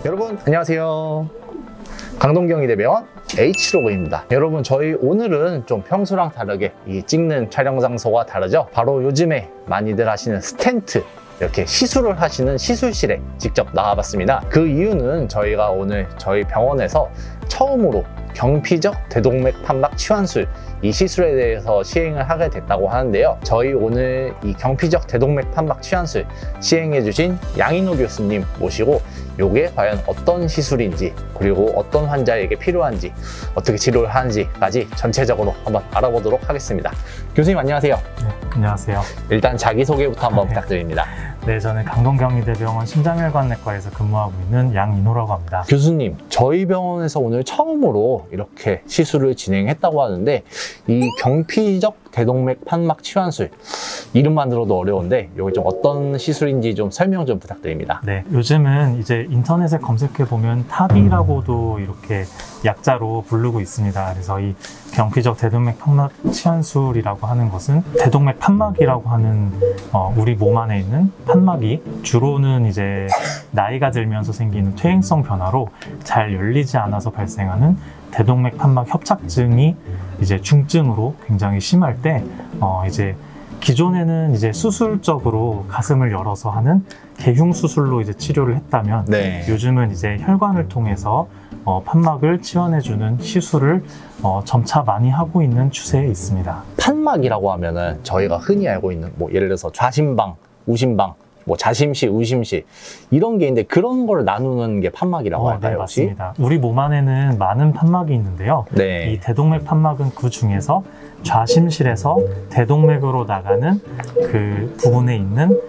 여러분 안녕하세요. 강동경의대병원 H로그입니다. 여러분 저희 오늘은 좀 평소랑 다르게 이 찍는 촬영 장소가 다르죠. 바로 요즘에 많이들 하시는 스텐트, 이렇게 시술을 하시는 시술실에 직접 나와봤습니다. 그 이유는 저희가 오늘 저희 병원에서 처음으로 경피적 대동맥 판막 치환술 이 시술에 대해서 시행을 하게 됐다고 하는데요. 저희 오늘 이 경피적 대동맥 판막 치환술 시행해 주신 양인호 교수님 모시고 이게 과연 어떤 시술인지, 그리고 어떤 환자에게 필요한지, 어떻게 치료를 하는지까지 전체적으로 한번 알아보도록 하겠습니다. 교수님 안녕하세요. 네, 안녕하세요. 일단 자기소개부터 한번 부탁드립니다. 네, 저는 강동경의대병원 심장혈관내과에서 근무하고 있는 양인호라고 합니다. 교수님, 저희 병원에서 오늘 처음으로 이렇게 시술을 진행했다고 하는데, 이 경피적 대동맥 판막 치환술, 이름만 들어도 어려운데 이게 좀 어떤 시술인지 좀 설명 좀 부탁드립니다. 네, 요즘은 이제 인터넷에 검색해 보면 탑이라고도 이렇게 약자로 부르고 있습니다. 그래서 이 경피적 대동맥 판막 치환술이라고 하는 것은 대동맥 판막이라고 하는 우리 몸 안에 있는 판막이 주로는 이제 나이가 들면서 생기는 퇴행성 변화로 잘 열리지 않아서 발생하는 대동맥 판막 협착증이 이제 중증으로 굉장히 심할 때 이제 기존에는 이제 수술적으로 가슴을 열어서 하는 개흉 수술로 이제 치료를 했다면, 네. 요즘은 이제 혈관을 통해서 판막을 치환해주는 시술을 점차 많이 하고 있는 추세에 있습니다. 판막이라고 하면은 저희가 흔히 알고 있는 뭐 예를 들어서 좌심방, 우심방, 뭐 자심실, 우심실 이런 게 있는데, 그런 걸 나누는 게 판막이라고 할까요? 네, 혹시? 맞습니다. 우리 몸 안에는 많은 판막이 있는데요. 네. 이 대동맥 판막은 그 중에서 좌심실에서 대동맥으로 나가는 그 부분에 있는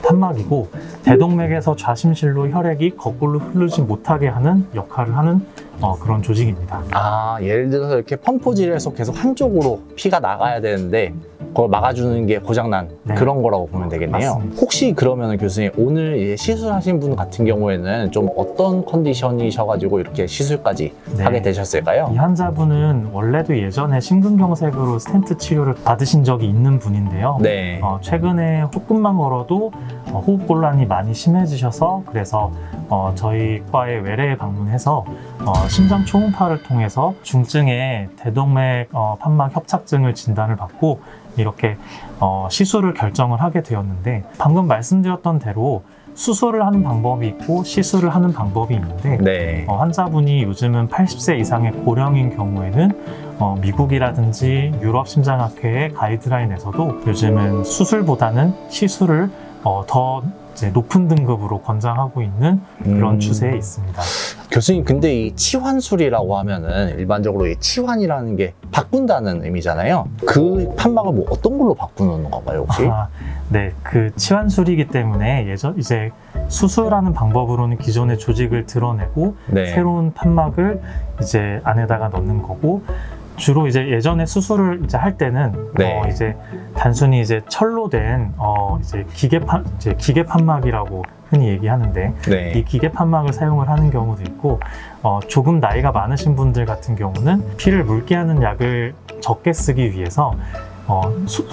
판막이고, 대동맥에서 좌심실로 혈액이 거꾸로 흐르지 못하게 하는 역할을 하는 그런 조직입니다. 아, 예를 들어서 이렇게 펌프질을 해서 계속 한쪽으로 피가 나가야 되는데 그걸 막아주는 게 고장난 네. 그런 거라고 보면 되겠네요. 맞습니다. 혹시 그러면 교수님, 오늘 시술하신 분 같은 경우에는 좀 어떤 컨디션이셔가지고 이렇게 시술까지 네. 하게 되셨을까요? 이 환자분은 원래도 예전에 심근경색으로 스텐트 치료를 받으신 적이 있는 분인데요. 네. 최근에 조금만 걸어도 호흡곤란이 많이 심해지셔서, 그래서 저희 과에 외래에 방문해서 심장 초음파를 통해서 중증의 대동맥 판막 협착증을 진단을 받고 이렇게 시술을 결정을 하게 되었는데, 방금 말씀드렸던 대로 수술을 하는 방법이 있고 시술을 하는 방법이 있는데, 네. 환자분이 요즘은 80세 이상의 고령인 경우에는 미국이라든지 유럽 심장학회의 가이드라인에서도 요즘은 수술보다는 시술을 더 이제 높은 등급으로 권장하고 있는 그런 추세에 있습니다. 교수님, 근데 이 치환술이라고 하면은 일반적으로 이 치환이라는 게 바꾼다는 의미잖아요. 그 판막을 뭐 어떤 걸로 바꾸는 건가요, 혹시? 네, 그 치환술이기 때문에 이제 수술하는 방법으로는 기존의 조직을 드러내고 네. 새로운 판막을 이제 안에다가 넣는 거고, 주로 이제 예전에 수술을 이제 할 때는 네. 이제 단순히 이제 철로 된 이제 기계 판막이라고 흔히 얘기하는데, 네. 이 기계 판막을 사용을 하는 경우도 있고, 조금 나이가 많으신 분들 같은 경우는 피를 묽게 하는 약을 적게 쓰기 위해서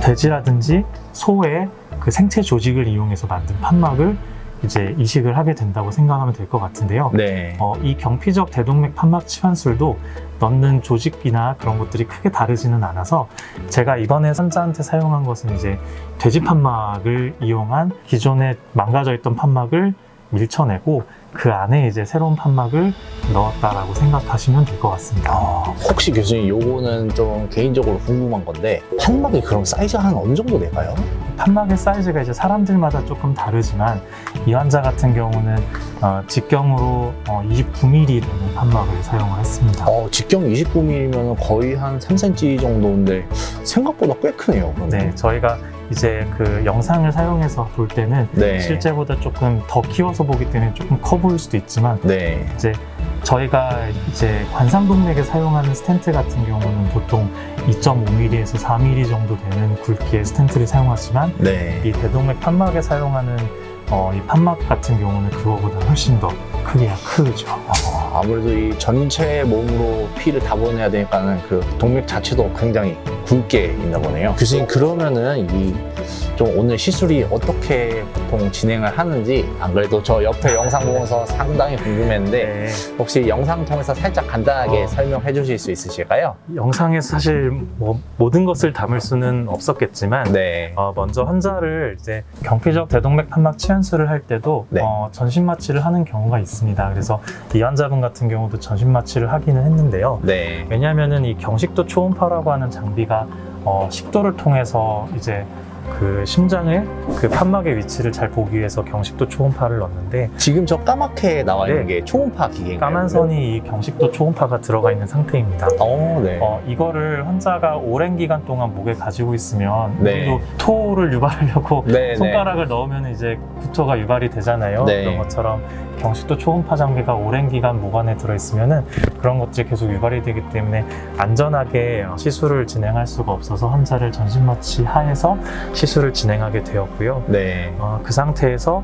돼지라든지 소의 그 생체 조직을 이용해서 만든 판막을 이제 이식을 하게 된다고 생각하면 될 것 같은데요. 네. 이 경피적 대동맥 판막 치환술도 넣는 조직이나 그런 것들이 크게 다르지는 않아서, 제가 이번에 환자한테 사용한 것은 이제 돼지 판막을 이용한 기존에 망가져 있던 판막을 밀쳐내고 그 안에 이제 새로운 판막을 넣었다라고 생각하시면 될 것 같습니다. 혹시 교수님, 요거는 좀 개인적으로 궁금한 건데, 판막이 그럼 사이즈가 한 어느 정도 될까요? 판막의 사이즈가 이제 사람들마다 조금 다르지만, 이 환자 같은 경우는 직경으로 29mm 되는 판막을 사용을 했습니다. 직경 29mm면 거의 한 3cm 정도인데 생각보다 꽤 크네요. 그러면. 네, 저희가 이제 그 영상을 사용해서 볼 때는 네. 실제보다 조금 더 키워서 보기 때문에 조금 커 보일 수도 있지만, 네. 이제 저희가 이제 관상동맥에 사용하는 스텐트 같은 경우는 보통 2.5mm에서 4mm 정도 되는 굵기의 스텐트를 사용하지만, 네. 이 대동맥 판막에 사용하는 이 판막 같은 경우는 그거보다 훨씬 더 크기가 크죠. 아무래도 이 전체 몸으로 피를 다 보내야 되니까는 그 동맥 자체도 굉장히 굵게 있나 보네요. 교수님, 그러면은 이 좀 오늘 시술이 어떻게 보통 진행을 하는지 안 그래도 저 옆에 영상 보면서 상당히 궁금했는데 네. 혹시 영상 통해서 살짝 간단하게 설명해 주실 수 있으실까요? 영상에서 사실 뭐 모든 것을 담을 수는 없었겠지만 네. 먼저 환자를 이제 경피적 대동맥 판막 치환술을 할 때도 네. 전신 마취를 하는 경우가 있습니다. 그래서 이 환자분 같은 경우도 전신 마취를 하기는 했는데요. 네. 왜냐하면은 이 경식도 초음파라고 하는 장비가 식도를 통해서 이제 그 심장의 그 판막의 위치를 잘 보기 위해서 경식도 초음파를 넣는데 지금 저 까맣게 나와 있는 네. 게 초음파 기계인가요? 까만 선이 이 경식도 초음파가 들어가 있는 상태입니다. 네. 이거를 환자가 오랜 기간 동안 목에 가지고 있으면 네. 우리도 토를 유발하려고 네, 손가락을 넣으면 이제 구토가 유발이 되잖아요. 네. 그런 것처럼 경식도 초음파 장비가 오랜 기간 목 안에 들어있으면은 그런 것들이 계속 유발이 되기 때문에 안전하게 시술을 진행할 수가 없어서 환자를 전신 마취 하에서 시술을 진행하게 되었고요. 네. 그 상태에서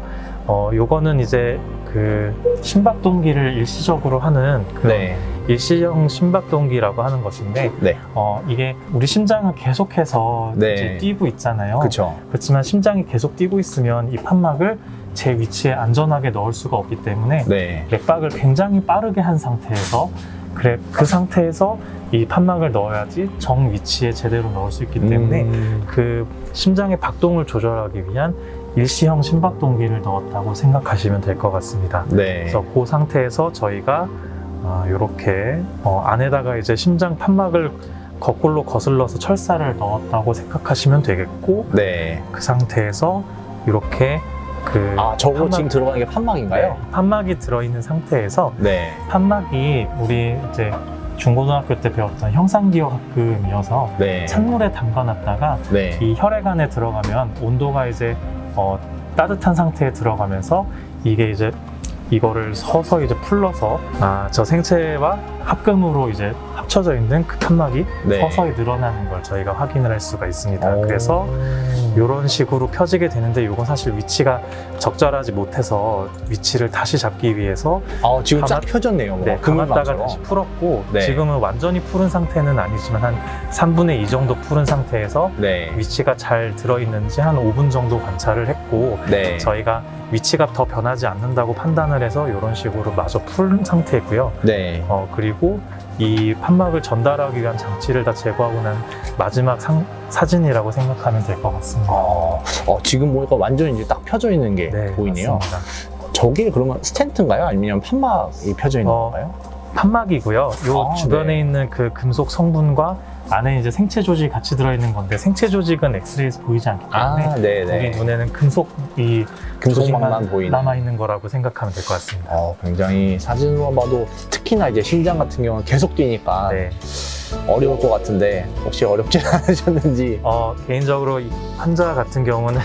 요거는 이제 그 심박동기를 일시적으로 하는 그 네. 일시형 심박동기라고 하는 것인데 네. 이게 우리 심장은 계속해서 네. 이제 뛰고 있잖아요. 그렇죠. 그렇지만 심장이 계속 뛰고 있으면 이 판막을 제 위치에 안전하게 넣을 수가 없기 때문에 네. 맥박을 굉장히 빠르게 한 상태에서 그 상태에서 이 판막을 넣어야지 정 위치에 제대로 넣을 수 있기 때문에 그 심장의 박동을 조절하기 위한 일시형 심박동기를 넣었다고 생각하시면 될 것 같습니다. 네. 그래서 그 상태에서 저희가 이렇게 안에다가 이제 심장 판막을 거꾸로 거슬러서 철사를 넣었다고 생각하시면 되겠고, 네. 그 상태에서 이렇게 저거 지금 들어가는 게 판막인가요? 네, 판막이 들어있는 상태에서 네. 판막이 우리 이제 중고등학교 때 배웠던 형상기억학금이어서 네. 찬물에 담가놨다가 네. 이 혈액 안에 들어가면 온도가 이제 따뜻한 상태에 들어가면서 이게 이제 이거를 서서히 이제 풀러서 저 생체와 합금으로 이제 합쳐져 있는 그 판막이 네. 서서히 늘어나는 걸 저희가 확인을 할 수가 있습니다. 그래서 이런 식으로 펴지게 되는데 이건 사실 위치가 적절하지 못해서 위치를 다시 잡기 위해서 지금 쫙 펴졌네요. 네, 감았다가 다시 풀었고 네. 지금은 완전히 푸른 상태는 아니지만 한 3분의 2 정도 푸른 상태에서 네. 위치가 잘 들어있는지 한 5분 정도 관찰을 했고 네. 저희가 위치가 더 변하지 않는다고 판단을 해서 이런 식으로 마저 푸른 상태고요. 네. 그리고 이 판막을 전달하기 위한 장치를 다 제거하고 난 마지막 사진이라고 생각하면 될 것 같습니다. 지금 보니까 완전히 이제 딱 펴져 있는 게 네, 보이네요. 맞습니다. 저게 그러면 스텐트인가요? 아니면 판막이 펴져 있는 건가요? 판막이고요. 요 주변에 네. 있는 그 금속 성분과 안에 이제 생체 조직이 같이 들어있는 건데 생체 조직은 엑스레이에서 보이지 않기 때문에 네네. 우리 눈에는 금속이 금속만만 보이는. 남아있는 거라고 생각하면 될 것 같습니다. 굉장히 사진으로 봐도 특히나 이제 심장 같은 경우는 계속 뛰니까 네. 어려울 것 같은데 혹시 어렵지 않으셨는지. 개인적으로 이 환자 같은 경우는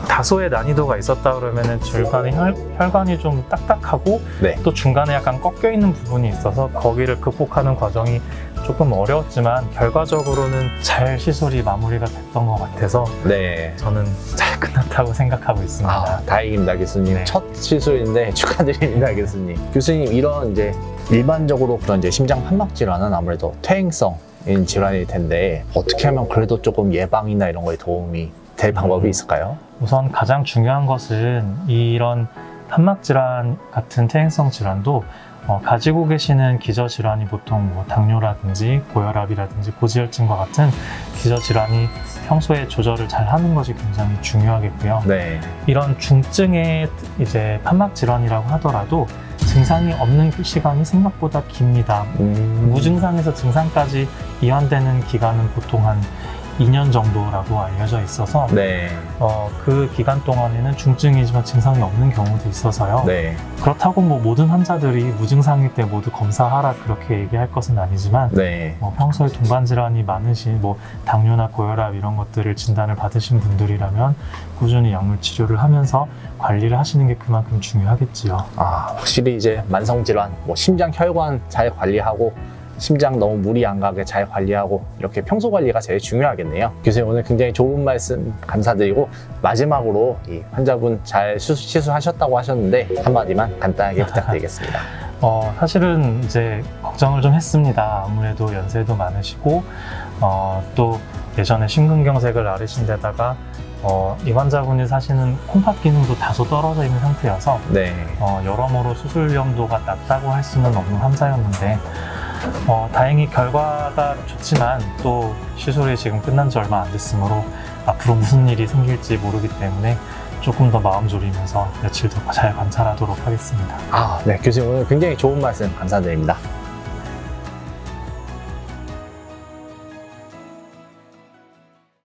다소의 난이도가 있었다 그러면은 중간에 혈관이 좀 딱딱하고 네. 또 중간에 약간 꺾여 있는 부분이 있어서 거기를 극복하는 과정이 조금 어려웠지만 결과적으로는 잘 시술이 마무리가 됐던 것 같아서 네. 저는 잘 끝났다고 생각하고 있습니다. 다행입니다, 교수님. 네. 첫 시술인데 축하드립니다, 교수님. 교수님, 이런 이제 일반적으로 그런 이제 심장 판막 질환은 아무래도 퇴행성인 질환일 텐데 어떻게 하면 그래도 조금 예방이나 이런 거에 도움이 될 방법이 있을까요? 우선 가장 중요한 것은 이런 판막 질환 같은 퇴행성 질환도 가지고 계시는 기저질환이 보통 뭐 당뇨라든지 고혈압이라든지 고지혈증과 같은 기저질환이 평소에 조절을 잘 하는 것이 굉장히 중요하겠고요. 네. 이런 중증의 이제 판막 질환이라고 하더라도 증상이 없는 시간이 생각보다 깁니다. 무증상에서 증상까지 이완되는 기간은 보통 한 2년 정도라고 알려져 있어서 네. 그 기간 동안에는 중증이지만 증상이 없는 경우도 있어서요. 네. 그렇다고 뭐 모든 환자들이 무증상일 때 모두 검사하라 그렇게 얘기할 것은 아니지만 네. 평소에 동반 질환이 많으신 뭐 당뇨나 고혈압 이런 것들을 진단을 받으신 분들이라면 꾸준히 약물 치료를 하면서 관리를 하시는 게 그만큼 중요하겠지요. 확실히 이제 만성 질환, 뭐 심장 혈관 잘 관리하고 심장 너무 무리 안 가게 잘 관리하고 이렇게 평소 관리가 제일 중요하겠네요. 교수님, 오늘 굉장히 좋은 말씀 감사드리고 마지막으로 이 환자분 잘 시술하셨다고 하셨는데 한마디만 간단하게 부탁드리겠습니다. 사실은 이제 걱정을 좀 했습니다. 아무래도 연세도 많으시고 또 예전에 심근경색을 앓으신 데다가 이 환자분이 사실은 콩팥 기능도 다소 떨어져 있는 상태여서 네. 여러모로 수술 위험도가 낮다고 할 수는 없는 환자였는데 다행히 결과가 좋지만 또 시술이 지금 끝난 지 얼마 안 됐으므로 앞으로 무슨 일이 생길지 모르기 때문에 조금 더 마음 졸이면서 며칠 더 잘 관찰하도록 하겠습니다. 네. 교수님 오늘 굉장히 좋은 말씀 감사드립니다.